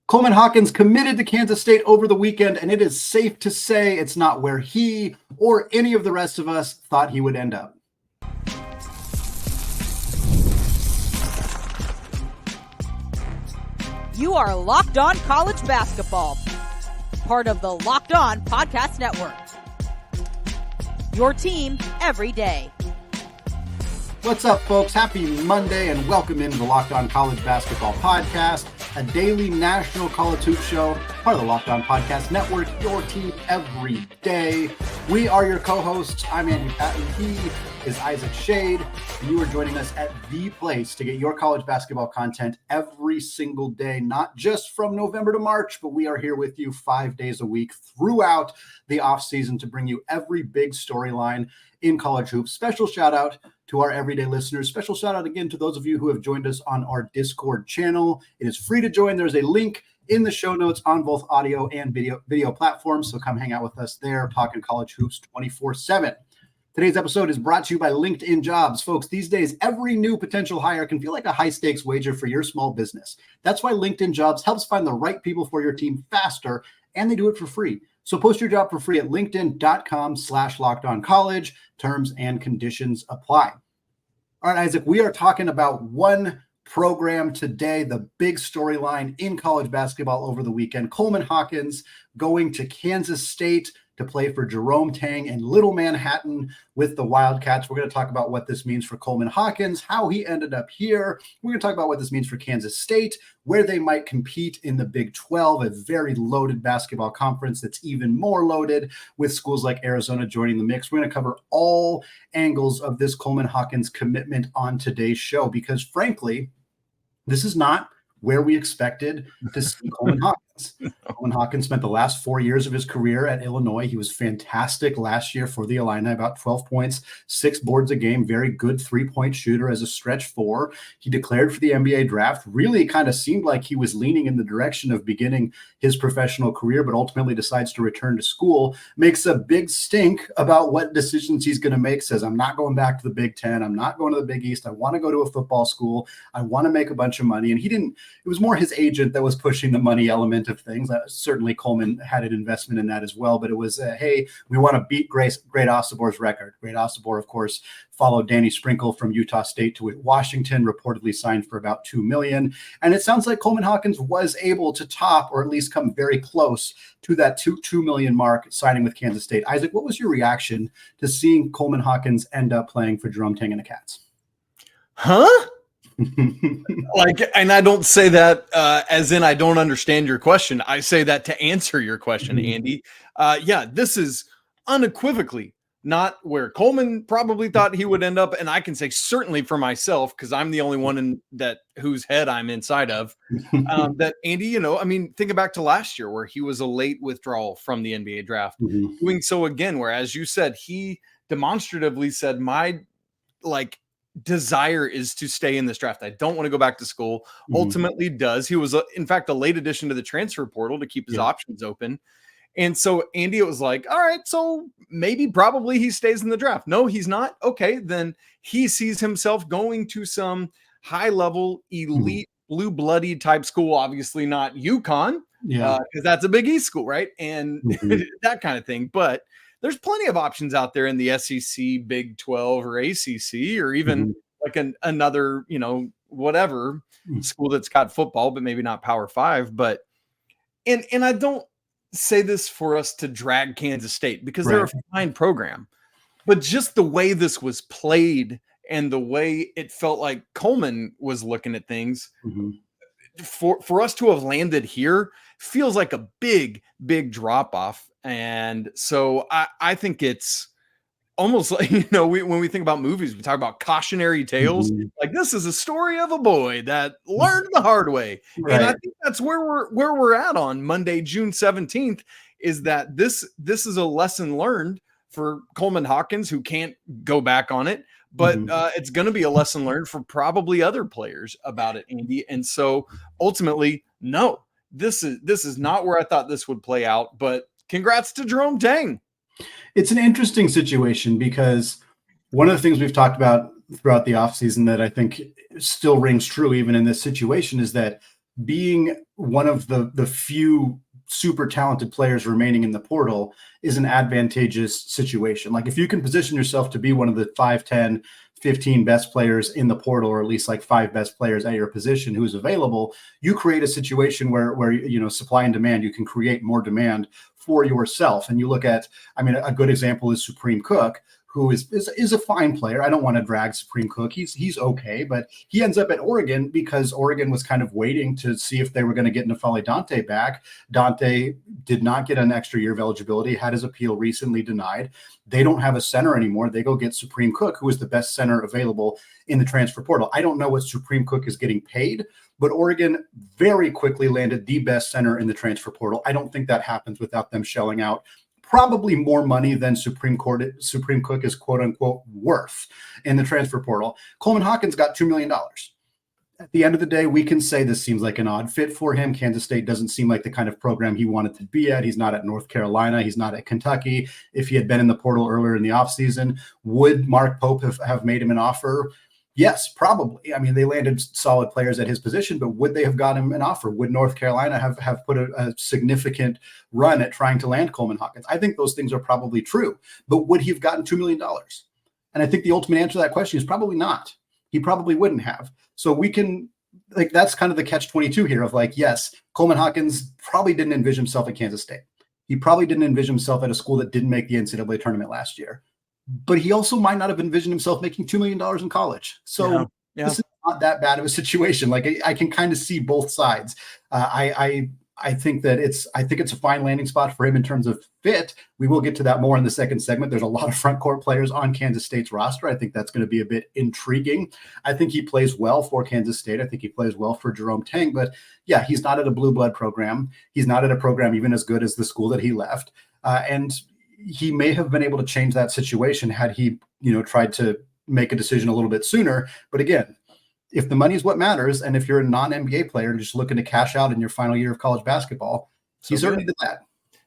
Coleman Hawkins committed to Kansas State over the weekend, and it is safe to say it's not where he or any of the rest of us thought he would end up. You are Locked On College Basketball, part of the Locked On Podcast Network. Your team every day. What's up, folks? Happy Monday and welcome into the Locked On College Basketball Podcast, a daily national college hoop show, part of the Locked On Podcast Network, your team every day. We are your co-hosts. I'm Andy Patton. He is Isaac Shade, and you are joining us at the place to get your college basketball content every single day, not just from November to March, but we are here with you 5 days a week throughout the offseason to bring you every big storyline in college hoops. Special shout out to our everyday listeners. Special shout out again to those of you who have joined us on our Discord channel. It is free to join. There's a link in the show notes on both audio and video platforms. So come hang out with us there, talking college hoops 24/7. Today's episode is brought to you by LinkedIn Jobs. Folks, these days, every new potential hire can feel like a high-stakes wager for your small business. That's why LinkedIn Jobs helps find the right people for your team faster, and they do it for free. So post your job for free at linkedin.com/lockedoncollege. Terms and conditions apply. All right, Isaac, we are talking about one program today, the big storyline in college basketball over the weekend. Coleman Hawkins going to Kansas State to play for Jerome Tang and Little Manhattan with the Wildcats. We're going to talk about what this means for Coleman Hawkins, how he ended up here. We're going to talk about what this means for Kansas State, where they might compete in the Big 12, a very loaded basketball conference that's even more loaded with schools like Arizona joining the mix. We're going to cover all angles of this Coleman Hawkins commitment on today's show because, frankly, this is not where we expected to see Coleman Hawkins. Coleman Hawkins spent the last 4 years of his career at Illinois. He was fantastic last year for the Illini, about 12 points, 6 boards a game, very good three-point shooter as a stretch four. He declared for the NBA draft, really kind of seemed like he was leaning in the direction of beginning his professional career, but ultimately decides to return to school, makes a big stink about what decisions he's going to make, says, I'm not going back to the Big Ten. I'm not going to the Big East. I want to go to a football school. I want to make a bunch of money. And it was more his agent that was pushing the money element of things. Certainly Coleman had an investment in that as well, but it was, hey, we want to beat Great Osabor's record. Great Osabor, of course, followed Danny Sprinkle from Utah State to Washington, reportedly signed for about $2 million. And it sounds like Coleman Hawkins was able to top or at least come very close to that $2 million mark signing with Kansas State. Isaac, what was your reaction to seeing Coleman Hawkins end up playing for Jerome Tang and the Cats? Huh? And I don't say that as in I don't understand your question. I say that to answer your question, Andy. This is unequivocally not where Coleman probably thought he would end up, and I can say certainly for myself because I'm the only one whose head I'm inside of. That Andy, thinking back to last year where he was a late withdrawal from the NBA draft, doing so again, where as you said, he demonstratively said my desire is to stay in this draft. I don't want to go back to school. Ultimately does. He was, in fact, a late addition to the transfer portal to keep his options open. And so, Andy, it was like, all right, so probably he stays in the draft. No, he's not. Okay, then he sees himself going to some high-level, elite, blue-bloody type school, obviously not UConn, because that's a Big East school, right? And that kind of thing. But there's plenty of options out there in the SEC, Big 12, or ACC, or even another, whatever school that's got football, but maybe not Power 5. But and I don't say this for us to drag Kansas State because they're a fine program, but just the way this was played and the way it felt like Coleman was looking at things for us to have landed here feels like a big drop off. And so I think it's almost like, when we think about movies, we talk about cautionary tales. Like this is a story of a boy that learned the hard way. And I think that's where we're at on Monday, June 17th, is that this is a lesson learned for Coleman Hawkins, who can't go back on it, but it's going to be a lesson learned for probably other players about it, Andy. And so ultimately, no, this is not where I thought this would play out, but congrats to Jerome Tang. It's an interesting situation because one of the things we've talked about throughout the offseason that I think still rings true even in this situation is that being one of the few super talented players remaining in the portal is an advantageous situation. Like if you can position yourself to be one of the 5, 10, 15 best players in the portal, or at least like 5 best players at your position who is available, you create a situation where you know, supply and demand, you can create more demand for yourself. And you look at, I mean, a good example is Supreme Cook, who is a fine player. I don't want to drag Supreme Cook. He's okay, but he ends up at Oregon because Oregon was kind of waiting to see if they were going to get N'Faly Dante back. Dante did not get an extra year of eligibility, had his appeal recently denied. They don't have a center anymore. They go get Supreme Cook, who is the best center available in the transfer portal. I don't know what Supreme Cook is getting paid, but Oregon very quickly landed the best center in the transfer portal. I don't think that happens without them shelling out probably more money than Supreme Cook is quote unquote worth in the transfer portal. Coleman Hawkins got $2 million. At the end of the day, we can say this seems like an odd fit for him. Kansas State doesn't seem like the kind of program he wanted to be at. He's not at North Carolina. He's not at Kentucky. If he had been in the portal earlier in the offseason, would Mark Pope have made him an offer? Yes, probably. I mean, they landed solid players at his position, but would they have got him an offer? Would North Carolina have put a significant run at trying to land Coleman Hawkins? I think those things are probably true, but would he have gotten $2 million? And I think the ultimate answer to that question is probably not. He probably wouldn't have. So we can, like, that's kind of the catch-22 here of like, yes, Coleman Hawkins probably didn't envision himself at Kansas State. He probably didn't envision himself at a school that didn't make the NCAA tournament last year. But he also might not have envisioned himself making $2 million in college. So This is not that bad of a situation. Like I can kind of see both sides. I think that it's a fine landing spot for him in terms of fit. We will get to that more in the second segment. There's a lot of front court players on Kansas State's roster. I think that's going to be a bit intriguing. I think he plays well for Kansas State. I think he plays well for Jerome Tang. But yeah, he's not at a blue blood program. He's not at a program even as good as the school that he left. And he may have been able to change that situation had he, tried to make a decision a little bit sooner. But again, if the money is what matters, and if you're a non-NBA player just looking to cash out in your final year of college basketball, he certainly did that.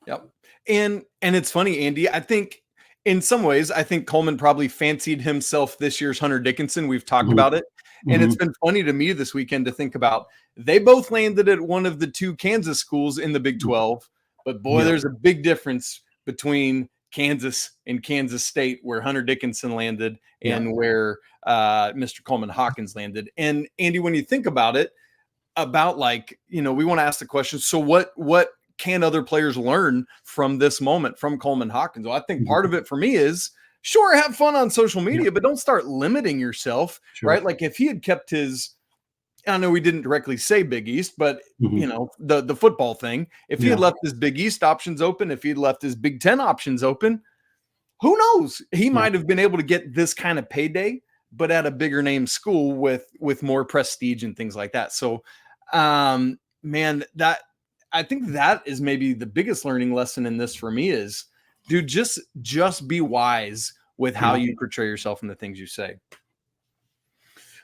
Yep. And it's funny, Andy, I think in some ways, I think Coleman probably fancied himself this year's Hunter Dickinson. We've talked about it. And it's been funny to me this weekend to think about, they both landed at one of the 2 Kansas schools in the Big 12, but boy, there's a big difference between Kansas and Kansas State, where Hunter Dickinson landed and where Mr. Coleman Hawkins landed. And Andy, when you think about it, about like, we want to ask the question, so what can other players learn from this moment from Coleman Hawkins? Well, I think part of it for me is, sure, have fun on social media, but don't start limiting yourself, right? Like if he had kept his, I know we didn't directly say Big East, but the football thing, if he had left his Big East options open, if he had left his Big Ten options open, who knows? He might have been able to get this kind of payday, but at a bigger name school with more prestige and things like that. So, man, that I think that is maybe the biggest learning lesson in this for me is, dude, just be wise with how you portray yourself and the things you say.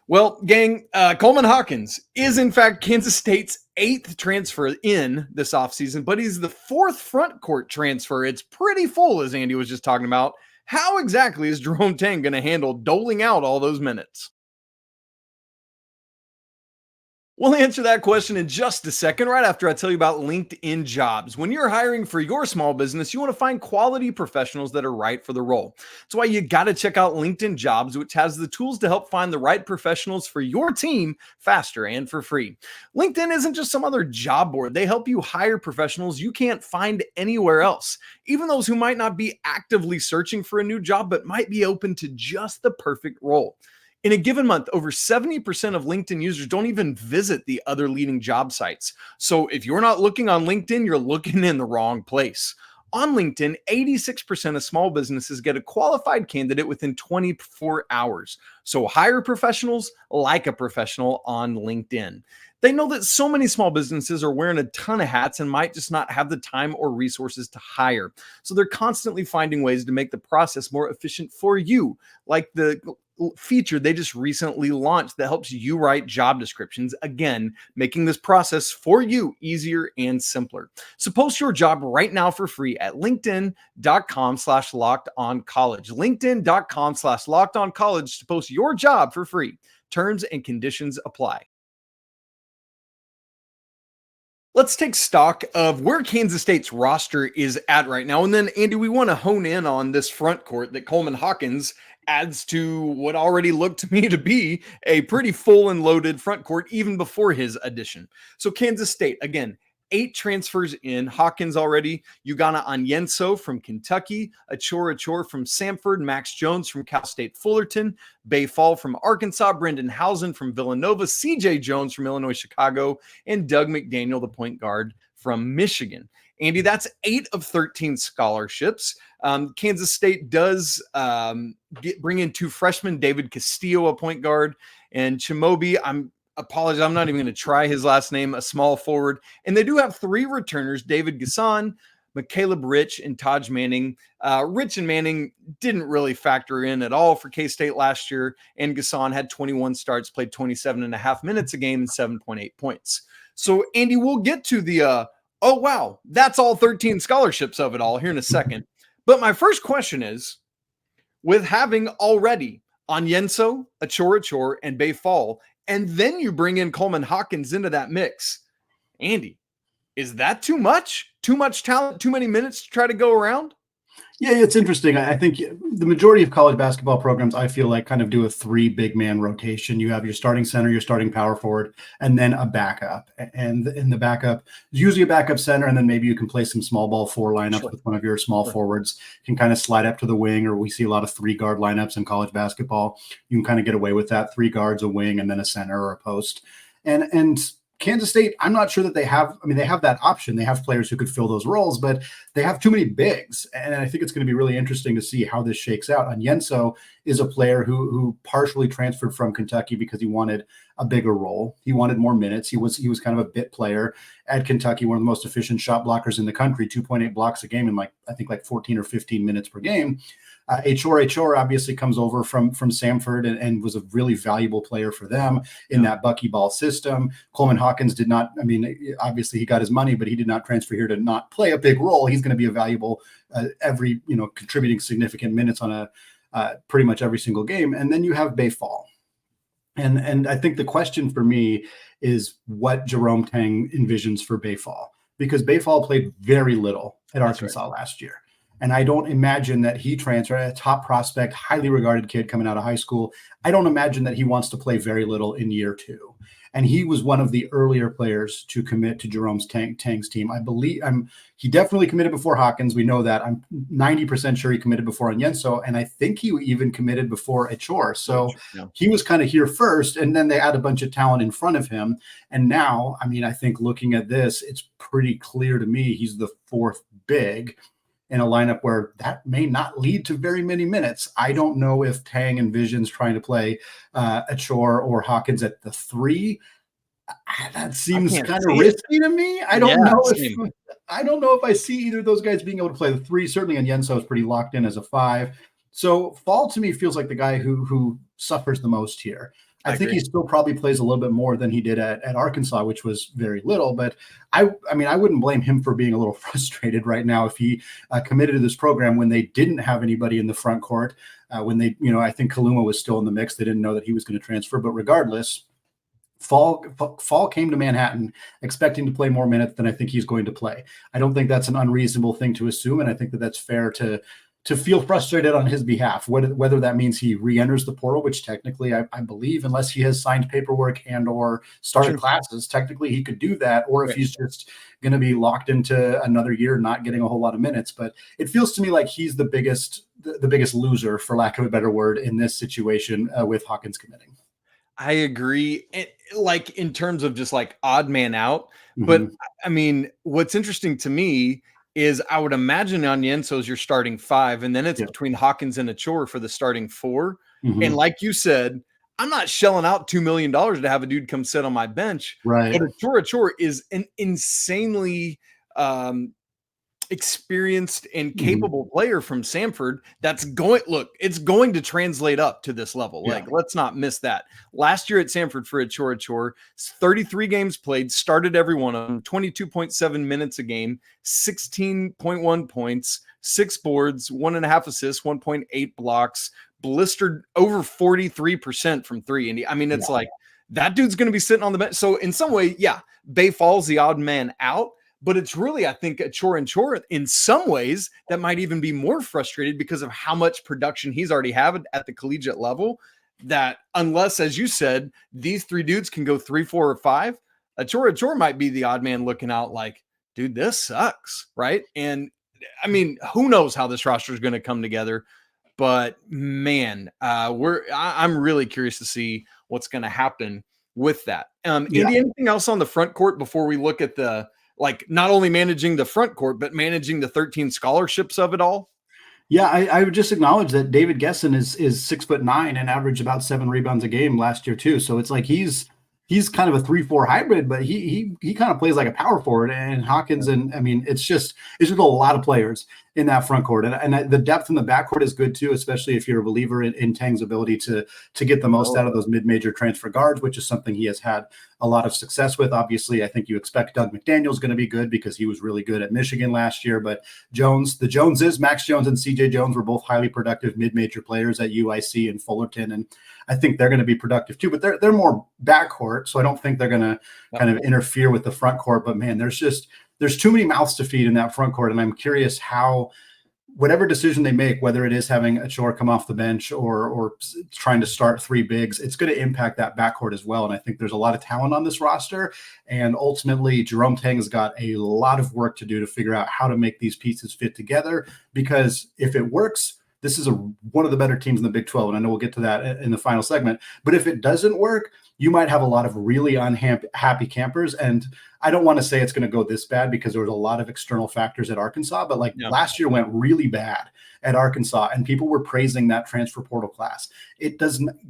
Well, gang, Coleman Hawkins is, in fact, Kansas State's 8th transfer in this offseason, but he's the 4th front court transfer. It's pretty full, as Andy was just talking about. How exactly is Jerome Tang going to handle doling out all those minutes? We'll answer that question in just a second, right after I tell you about LinkedIn Jobs. When you're hiring for your small business, you want to find quality professionals that are right for the role. That's why you got to check out LinkedIn Jobs, which has the tools to help find the right professionals for your team faster and for free. LinkedIn isn't just some other job board. They help you hire professionals you can't find anywhere else, even those who might not be actively searching for a new job, but might be open to just the perfect role. In a given month, over 70% of LinkedIn users don't even visit the other leading job sites. So if you're not looking on LinkedIn, you're looking in the wrong place. On LinkedIn, 86% of small businesses get a qualified candidate within 24 hours. So hire professionals like a professional on LinkedIn. They know that so many small businesses are wearing a ton of hats and might just not have the time or resources to hire. So they're constantly finding ways to make the process more efficient for you, like the feature they just recently launched that helps you write job descriptions, again, making this process for you easier and simpler. So post your job right now for free at linkedin.com/lockedoncollege. linkedin.com/lockedoncollege to post your job for free. Terms and conditions apply. let's take stock of where Kansas State's roster is at right now. And then, Andy, we want to hone in on this front court that Coleman Hawkins adds to what already looked to me to be a pretty full and loaded front court even before his addition. So Kansas State, again, 8 transfers in. Hawkins already, Ugana Onyenso from Kentucky, Achor from Samford, Max Jones from Cal State Fullerton, Bay Fall from Arkansas, Brendan Housen from Villanova, CJ Jones from Illinois Chicago, and Doug McDaniel, the point guard from Michigan. Andy, that's 8 of 13 scholarships. Kansas State does bring in 2 freshmen, David Castillo, a point guard, and Chimobi, apologize, I'm not even going to try his last name, a small forward. And they do have 3 returners, David Gasson, McCaleb Rich, and Taj Manning. Rich and Manning didn't really factor in at all for K-State last year, and Gasson had 21 starts, played 27 and a half minutes a game and 7.8 points. So, Andy, we'll get to the, oh, wow, that's all 13 scholarships of it all here in a second. But my first question is, with having already Onyenso, Achor, and Bay Fall, and then you bring in Coleman Hawkins into that mix, Andy, is that too much? Too much talent? Too many minutes to try to go around? Yeah, it's interesting. I think the majority of college basketball programs, I feel like, kind of do a 3 big man rotation. You have your starting center, your starting power forward, and then a backup. And in the backup, usually a backup center, and then maybe you can play some small ball 4 lineups with one of your small forwards. You can kind of slide up to the wing, or we see a lot of 3 guard lineups in college basketball. You can kind of get away with that: 3 guards, a wing, and then a center or a post. And Kansas State, I'm not sure that they have that option. They have players who could fill those roles, but they have too many bigs. And I think it's going to be really interesting to see how this shakes out. Onyenso is a player who partially transferred from Kentucky because he wanted a bigger role. He wanted more minutes. He was kind of a bit player at Kentucky, one of the most efficient shot blockers in the country, 2.8 blocks a game in like 14 or 15 minutes per game. Achor obviously comes over from Samford and was a really valuable player for them in that buckyball system. Coleman Hawkins did not, obviously he got his money, but he did not transfer here to not play a big role. He's going to be a valuable contributing significant minutes on pretty much every single game. And then you have Bay Fall. And I think the question for me is what Jerome Tang envisions for Bay Fall, because Bay Fall played very little at Arkansas last year. And I don't imagine that he transferred, a top prospect, highly regarded kid coming out of high school. I don't imagine that he wants to play very little in year 2. And he was one of the earlier players to commit to Tang's team. I believe he definitely committed before Hawkins. We know that. I'm 90% sure he committed before Onyenso, and I think he even committed before Achor. So he was kind of here first, and then they add a bunch of talent in front of him. And now, I think looking at this, it's pretty clear to me he's the 4th big in a lineup where that may not lead to very many minutes. I don't know if Tang envisions trying to play Achor or Hawkins at the 3. That seems kind of risky to me. I don't know if I see either of those guys being able to play the 3. Certainly Onyenso is pretty locked in as a 5. So Fall to me feels like the guy who suffers the most here. I think he still probably plays a little bit more than he did at Arkansas, which was very little. But I wouldn't blame him for being a little frustrated right now if he committed to this program when they didn't have anybody in the front court. When they, I think Kaluma was still in the mix. They didn't know that he was going to transfer. But regardless, Fall came to Manhattan expecting to play more minutes than I think he's going to play. I don't think that's an unreasonable thing to assume, and I think that that's fair to feel frustrated on his behalf, whether that means he re-enters the portal, which technically I believe, unless he has signed paperwork and or started classes, technically he could do that, or if he's just going to be locked into another year not getting a whole lot of minutes. But it feels to me like he's the biggest loser, for lack of a better word, in this situation with Hawkins committing. I agree. Like in terms of just like odd man out. But what's interesting to me is I would imagine Onyenso is your starting 5, and then it's between Hawkins and Achor for the starting 4. And like you said, I'm not shelling out $2 million to have a dude come sit on my bench. Right. But Achor is an insanely experienced and capable player from Samford it's going to translate up to this level. Like, let's not miss that. Last year at Samford for Achor, 33 games played, started every one of them, 22.7 minutes a game, 16.1 points, 6 boards, 1.5 assists, 1.8 blocks, blistered over 43% from 3. And it's like, that dude's going to be sitting on the bench. So in some way, yeah, Bay Fall's the odd man out, but it's really, I think, a Chor in some ways that might even be more frustrated because of how much production he's already had at the collegiate level, that unless, as you said, these three dudes can go 3, 4, or 5, a Chor might be the odd man looking out like, dude, this sucks, right? And I mean, who knows how this roster is going to come together, but man, I'm really curious to see what's going to happen with that. Andy, anything else on the front court before we look at the, like, not only managing the front court, but managing the 13 scholarships of it all? Yeah, I would just acknowledge that David Gesson is 6'9" and averaged about 7 rebounds a game last year too. So it's like he's kind of a 3-4 hybrid, but he kind of plays like a power forward. And Hawkins, and I mean, it's just a lot of players in that front court, and the depth in the backcourt is good too, especially if you're a believer in Tang's ability to get the most out of those mid-major transfer guards, which is something he has had a lot of success with. Obviously, I think you expect Doug McDaniel's going to be good because he was really good at Michigan last year. But the Joneses, Max Jones and CJ Jones, were both highly productive mid-major players at UIC and Fullerton, and I think they're going to be productive too. But they're more backcourt, so I don't think they're going to kind of interfere with the front court. But man, there's too many mouths to feed in that front court, and I'm curious how whatever decision they make, whether it is having a Chor come off the bench or trying to start 3 bigs, it's going to impact that backcourt as well. And I think there's a lot of talent on this roster, and ultimately Jerome Tang has got a lot of work to do to figure out how to make these pieces fit together, because if it works, this is one of the better teams in the Big 12, and I know we'll get to that in the final segment. But if it doesn't work, you might have a lot of really unhappy campers. And I don't want to say it's going to go this bad because there was a lot of external factors at Arkansas, but last year went really bad at Arkansas, and people were praising that transfer portal class.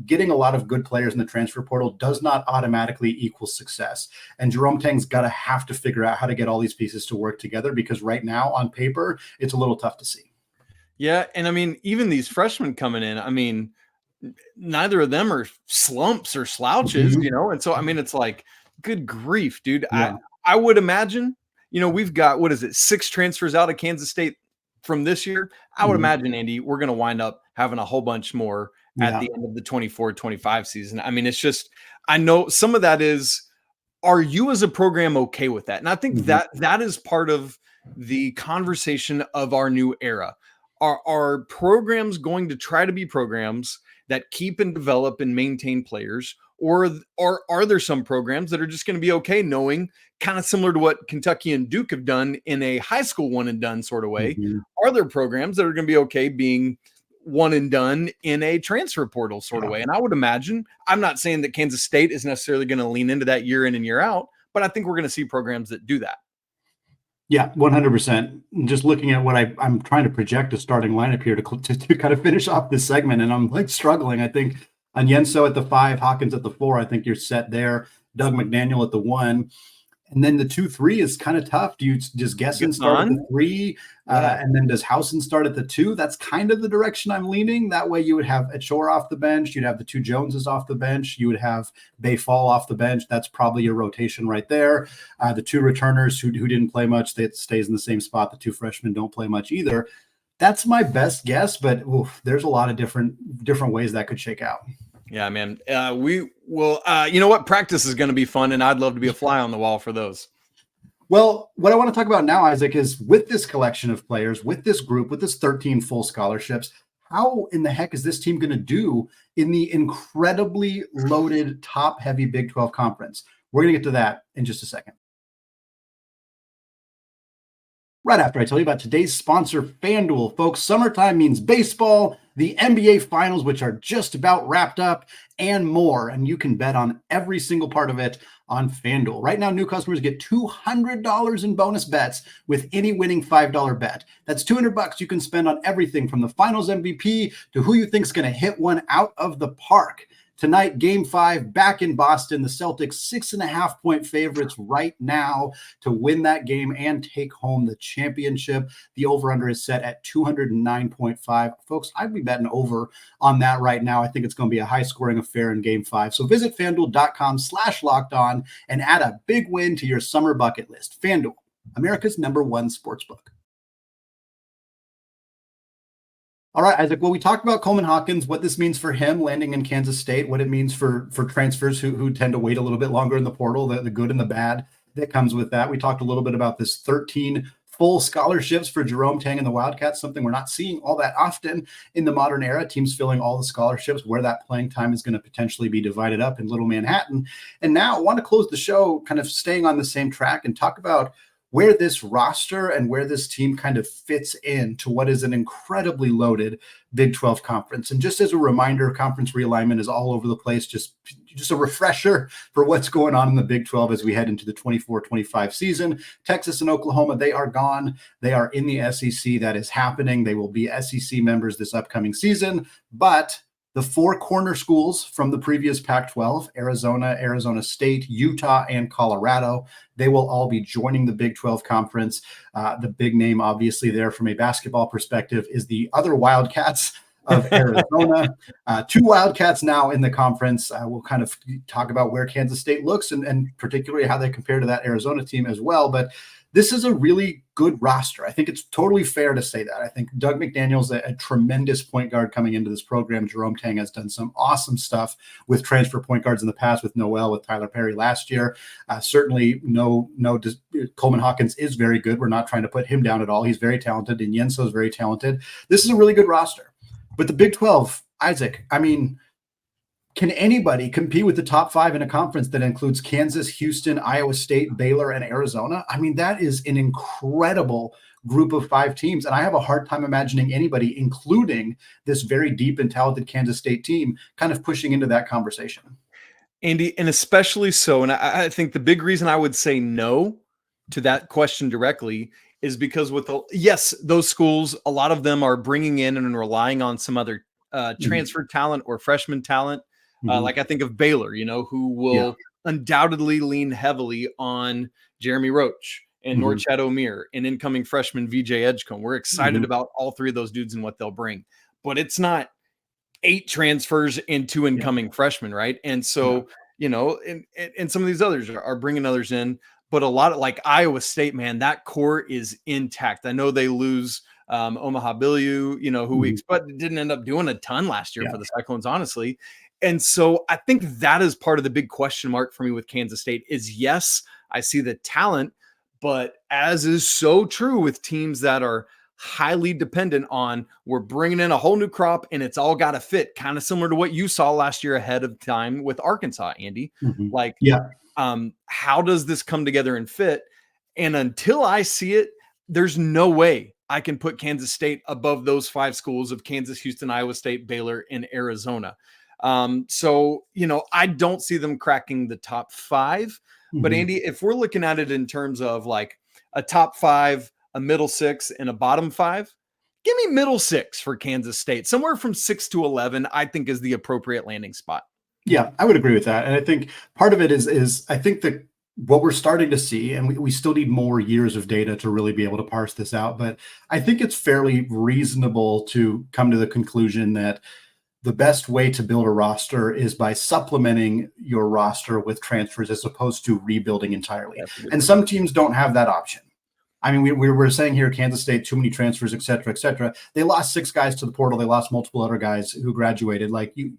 Getting a lot of good players in the transfer portal does not automatically equal success. And Jerome Tang's have to figure out how to get all these pieces to work together, because right now on paper, it's a little tough to see. Yeah. And I mean, even these freshmen coming in, I mean, neither of them are slumps or slouches, And so, I mean, it's like, good grief, dude. Yeah. I would imagine, we've got, 6 transfers out of Kansas State from this year. I would imagine, Andy, we're going to wind up having a whole bunch more at the end of the 24-25 season. I mean, it's just, I know some of that is, are you as a program okay with that? And I think that is part of the conversation of our new era. Are programs going to try to be programs that keep and develop and maintain players, or are there some programs that are just going to be okay knowing, kind of similar to what Kentucky and Duke have done in a high school one and done sort of way? Are there programs that are going to be okay being one and done in a transfer portal sort of way? And I would imagine, I'm not saying that Kansas State is necessarily going to lean into that year in and year out, but I think we're going to see programs that do that. Yeah, 100%. Just looking at what I'm trying to project a starting lineup here to kind of finish off this segment, and I'm like struggling. I think Onyenso at the 5, Hawkins at the 4. I think you're set there. Doug McDaniel at the 1. And then the 2-3 is kind of tough. Do you just Gesson start at the 3, and then does Howson start at the 2? That's kind of the direction I'm leaning. That way you would have a Chor off the bench. You'd have the 2 Joneses off the bench. You would have Bay Fall off the bench. That's probably your rotation right there. The 2 returners who didn't play much, that stays in the same spot. The 2 freshmen don't play much either. That's my best guess, but there's a lot of different ways that could shake out. Yeah, man. We will, you know what? Practice is going to be fun, and I'd love to be a fly on the wall for those. Well, what I want to talk about now, Isaac, is with this collection of players, with this group, with this 13 full scholarships, how in the heck is this team going to do in the incredibly loaded, top-heavy Big 12 conference? We're going to get to that in just a second. Right after I tell you about today's sponsor, FanDuel. Folks, summertime means baseball, the NBA Finals, which are just about wrapped up, and more. And you can bet on every single part of it on FanDuel. Right now, new customers get $200 in bonus bets with any winning $5 bet. That's $200 you can spend on everything from the Finals MVP to who you think is going to hit one out of the park. Tonight, Game 5 back in Boston. The Celtics 6.5-point favorites right now to win that game and take home the championship. The over-under is set at 209.5. Folks, I'd be betting over on that right now. I think it's going to be a high-scoring affair in Game 5. So visit FanDuel.com/lockedon and add a big win to your summer bucket list. FanDuel, America's #1 sportsbook. All right, Isaac. Well, we talked about Coleman Hawkins, what this means for him landing in Kansas State, what it means for transfers who tend to wait a little bit longer in the portal, the good and the bad that comes with that. We talked a little bit about this 13 full scholarships for Jerome Tang and the Wildcats, something we're not seeing all that often in the modern era, teams filling all the scholarships, where that playing time is going to potentially be divided up in Little Manhattan. And now I want to close the show kind of staying on the same track and talk about where this roster and where this team kind of fits into what is an incredibly loaded Big 12 conference. And just as a reminder, conference realignment is all over the place. Just a refresher for what's going on in the Big 12 as we head into the 24-25 season. Texas and Oklahoma, they are gone. They are in the SEC. That is happening. They will be SEC members this upcoming season. But the four corner schools from the previous Pac-12, Arizona, Arizona State, Utah, and Colorado, they will all be joining the Big 12 conference. The big name, obviously, there from a basketball perspective is the other Wildcats of Arizona. Two Wildcats now in the conference. We'll kind of talk about where Kansas State looks and particularly how they compare to that Arizona team as well. But this is a really good roster. I think it's totally fair to say that. I think Doug McDaniel's a tremendous point guard coming into this program. Jerome Tang has done some awesome stuff with transfer point guards in the past, with Noel, with Tyler Perry last year. Certainly Coleman Hawkins is very good. We're not trying to put him down at all. He's very talented, and Yenso is very talented. This is a really good roster. But the Big 12, Isaac, I mean, can anybody compete with the top five in a conference that includes Kansas, Houston, Iowa State, Baylor, and Arizona? I mean, that is an incredible group of five teams. And I have a hard time imagining anybody, including this very deep and talented Kansas State team, kind of pushing into that conversation. Andy, and especially so, and I think the big reason I would say no to that question directly is because yes, those schools, a lot of them are bringing in and relying on some other transfer talent or freshman talent. Like I think of Baylor, who will undoubtedly lean heavily on Jeremy Roach and Norchad Omier and incoming freshman VJ Edgecombe. We're excited about all three of those dudes and what they'll bring. But it's not 8 transfers and 2 incoming freshmen, right? And so, and some of these others are bringing others in. But a lot of, like Iowa State, man, that core is intact. I know they lose Omaha Billieu, who we expect didn't end up doing a ton last year for the Cyclones, honestly. And so I think that is part of the big question mark for me with Kansas State is, yes, I see the talent, but as is so true with teams that are highly dependent on, we're bringing in a whole new crop and it's all got to fit, kind of similar to what you saw last year ahead of time with Arkansas, Andy. How does this come together and fit? And until I see it, there's no way I can put Kansas State above those 5 schools of Kansas, Houston, Iowa State, Baylor, and Arizona. I don't see them cracking the top 5. But Andy, if we're looking at it in terms of like a top 5, a middle 6, and a bottom 5, give me middle 6 for Kansas State. Somewhere from 6 to 11, I think, is the appropriate landing spot. Yeah, I would agree with that. And I think part of it is I think that what we're starting to see, and we still need more years of data to really be able to parse this out, but I think it's fairly reasonable to come to the conclusion that the best way to build a roster is by supplementing your roster with transfers as opposed to rebuilding entirely. Absolutely. And some teams don't have that option. I mean, we were saying here, Kansas State, too many transfers, et cetera, et cetera. They lost 6 guys to the portal. They lost multiple other guys who graduated. Like you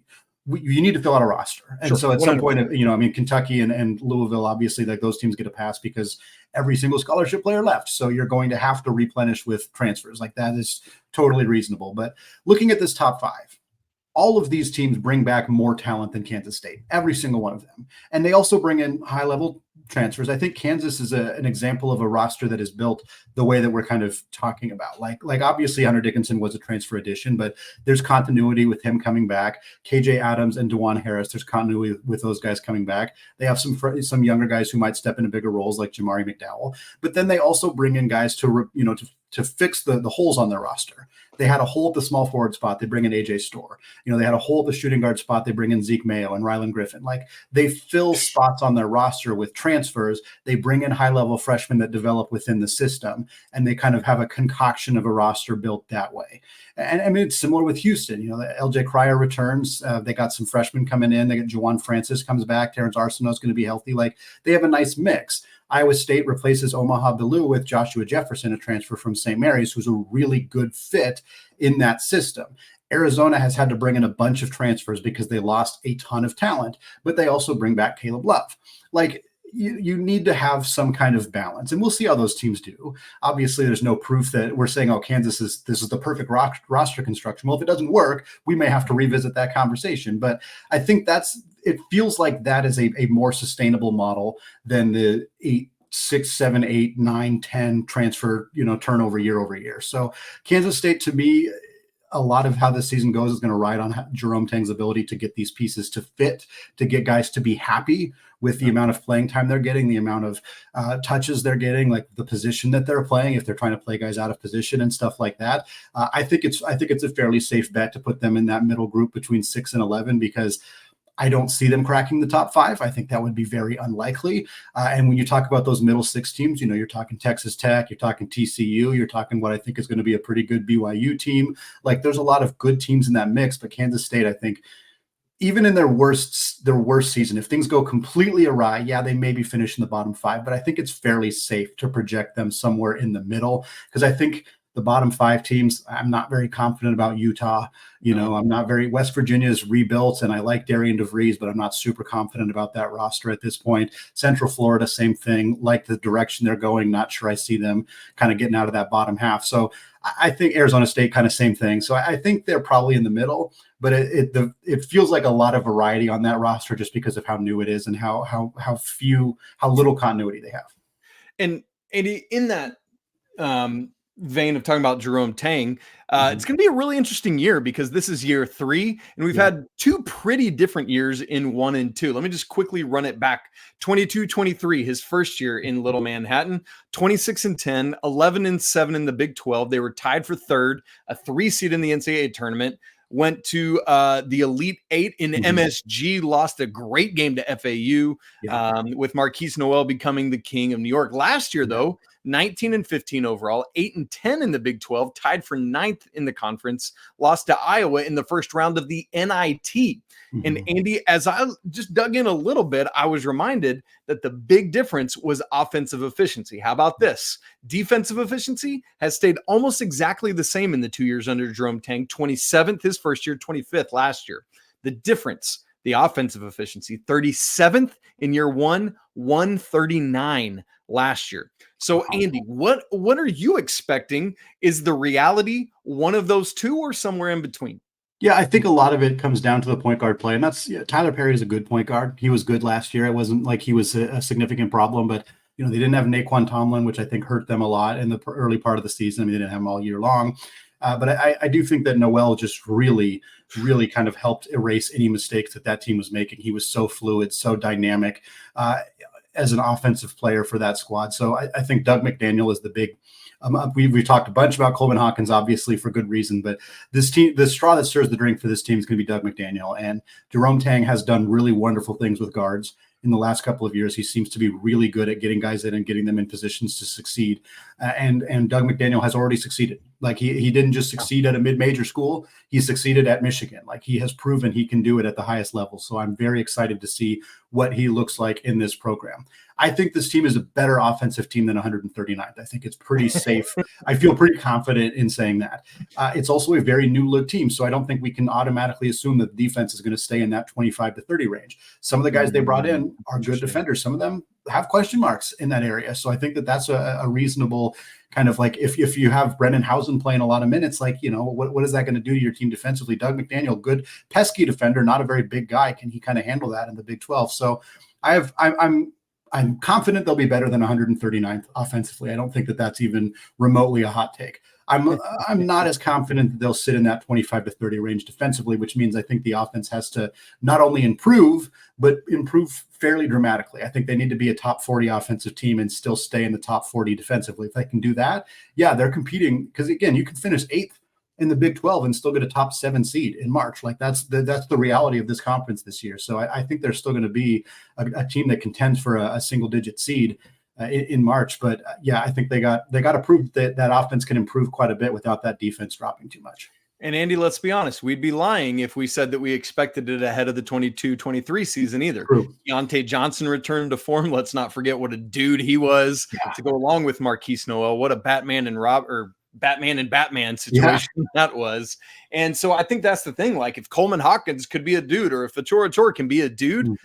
need to fill out a roster. And so at some point, Kentucky and Louisville, obviously, like those teams get a pass because every single scholarship player left. So you're going to have to replenish with transfers. Like that is totally reasonable. But looking at this top 5, all of these teams bring back more talent than Kansas State, every single one of them. And they also bring in high-level transfers. I think Kansas is an example of a roster that is built the way that we're kind of talking about. Like obviously Hunter Dickinson was a transfer addition, but there's continuity with him coming back. KJ Adams and DeJuan Harris, there's continuity with those guys coming back. They have some younger guys who might step into bigger roles like Jamari McDowell, but then they also bring in guys to fix the holes on their roster. They had a hole at the small forward spot. They bring in AJ Storr. They had a hole at the shooting guard spot. They bring in Zeke Mayo and Rylan Griffin. Like they fill spots on their roster with transfers. They bring in high-level freshmen that develop within the system, and they kind of have a concoction of a roster built that way. And I mean, it's similar with Houston. LJ Cryer returns. They got some freshmen coming in. They got Juwan Francis comes back. Terrence Arsenault is going to be healthy. Like they have a nice mix. Iowa State replaces Omaha Biliew with Joshua Jefferson, a transfer from St. Mary's, who's a really good fit in that system. Arizona has had to bring in a bunch of transfers because they lost a ton of talent, but they also bring back Caleb Love. Like, you need to have some kind of balance, and we'll see how those teams do. Obviously, there's no proof that we're saying, oh, this is the perfect roster construction. Well, if it doesn't work, we may have to revisit that conversation. But I think it feels like that is a more sustainable model than the 8, 6, 7, 8, 9, 10 transfer, turnover year over year. So Kansas State, to me, a lot of how this season goes is going to ride on Jerome Tang's ability to get these pieces to fit, to get guys to be happy with the amount of playing time they're getting, the amount of touches they're getting, like the position that they're playing, if they're trying to play guys out of position and stuff like that. I think it's a fairly safe bet to put them in that middle group between 6 and 11, because I don't see them cracking the top 5. I think that would be very unlikely. And when you talk about those middle 6 teams, you're talking Texas Tech, you're talking TCU, you're talking what I think is going to be a pretty good BYU team. Like, there's a lot of good teams in that mix, but Kansas State, I think, even in their worst season, if things go completely awry, yeah, they maybe finish in the bottom 5, but I think it's fairly safe to project them somewhere in the middle, because I think the bottom 5 teams, I'm not very confident about Utah. I'm not West Virginia is rebuilt, and I like Darian DeVries, but I'm not super confident about that roster at this point. Central Florida, same thing, like the direction they're going. Not sure I see them kind of getting out of that bottom half. So I think Arizona State, kind of same thing. So I think they're probably in the middle, but it feels like a lot of variety on that roster just because of how new it is and how little continuity they have. And in that vein of talking about Jerome Tang, it's going to be a really interesting year, because this is year 3, and we've had 2 pretty different years in 1 and 2. Let me just quickly run it back. 22-23, his first year in Little Manhattan, 26-10, 11-7 in the Big 12. They were tied for 3rd, a 3 seed in the NCAA tournament. Went to the Elite 8 in MSG, lost a great game to FAU, with Marquise Noel becoming the king of New York. Last year, though, 19-15 overall, 8-10 in the Big 12, tied for 9th in the conference, lost to Iowa in the first round of the NIT. And Andy, as I just dug in a little bit, I was reminded that the big difference was offensive efficiency. How about this? Defensive efficiency has stayed almost exactly the same in the 2 years under Jerome Tang, 27th his first year, 25th last year. The difference, the offensive efficiency, 37th in year 1, 139 last year. So Andy, what are you expecting? Is the reality one of those two or somewhere in between? Yeah, I think a lot of it comes down to the point guard play, and that's Tyler Perry is a good point guard. He was good last year. It wasn't like he was a significant problem, but they didn't have Naquan Tomlin, which I think hurt them a lot in the early part of the season. I mean, they didn't have him all year long. But I do think that Noel just really, really kind of helped erase any mistakes that team was making. He was so fluid, so dynamic as an offensive player for that squad. So I think Doug McDaniel is the big we've talked a bunch about Coleman Hawkins, obviously, for good reason, but this team, the straw that stirs the drink for this team is going to be Doug McDaniel. And Jerome Tang has done really wonderful things with guards in the last couple of years. He seems to be really good at getting guys in and getting them in positions to succeed. And Doug McDaniel has already succeeded. Like he didn't just succeed at a mid-major school. He succeeded at Michigan. Like he has proven he can do it at the highest level. So I'm very excited to see what he looks like in this program. I think this team is a better offensive team than 139th. I think it's pretty safe. I feel pretty confident in saying that. It's also a very new look team, so I don't think we can automatically assume that the defense is going to stay in that 25 to 30 range. Some of the guys they brought in are good defenders. Some of them have question marks in that area. So I think that's a reasonable kind of like if you have Brennan Hausen playing a lot of minutes, like, what is that going to do to your team defensively? Doug McDaniel, good pesky defender, not a very big guy. Can he kind of handle that in the Big 12? So I'm confident they'll be better than 139th offensively. I don't think that's even remotely a hot take. I'm not as confident that they'll sit in that 25 to 30 range defensively, which means I think the offense has to not only improve, but improve fairly dramatically. I think they need to be a top 40 offensive team and still stay in the top 40 defensively. If they can do that, yeah, they're competing. Because again, you can finish 8th in the Big 12 and still get a top 7 seed in March. Like that's the reality of this conference this year. So I think they're still going to be a team that contends for a single digit seed in March. But yeah, I think they got to prove that offense can improve quite a bit without that defense dropping too much. And Andy, let's be honest, we'd be lying if we said that we expected it ahead of the 22-23 season either. True. Deontay Johnson returned to form. Let's not forget what a dude he was to go along with Marquise Noel. What a Batman and Batman situation that was. And so I think that's the thing. Like if Coleman Hawkins could be a dude, or if Achor can be a dude,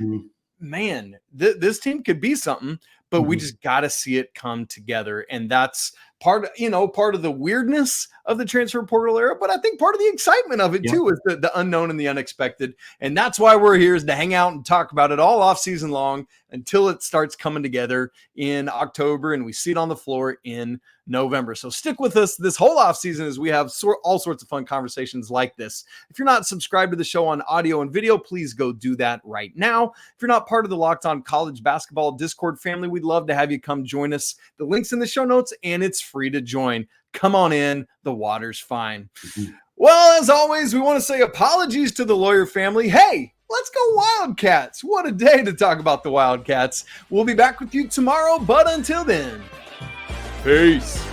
man, this team could be something, but we just got to see it come together. And that's part of the weirdness of the transfer portal era, but I think part of the excitement of it too is the unknown and the unexpected. And that's why we're here, is to hang out and talk about it all off season long until it starts coming together in October and we see it on the floor in November. So stick with us this whole off season as we have all sorts of fun conversations like this. If you're not subscribed to the show on audio and video, please go do that right now. If you're not part of the Locked On College Basketball Discord family, we'd love to have you come join us. The link's in the show notes and it's free to join. Come on in. The water's fine. Well, as always, we want to say apologies to the Lawyer family. Hey, let's go Wildcats. What a day to talk about the Wildcats. We'll be back with you tomorrow, but until then, peace.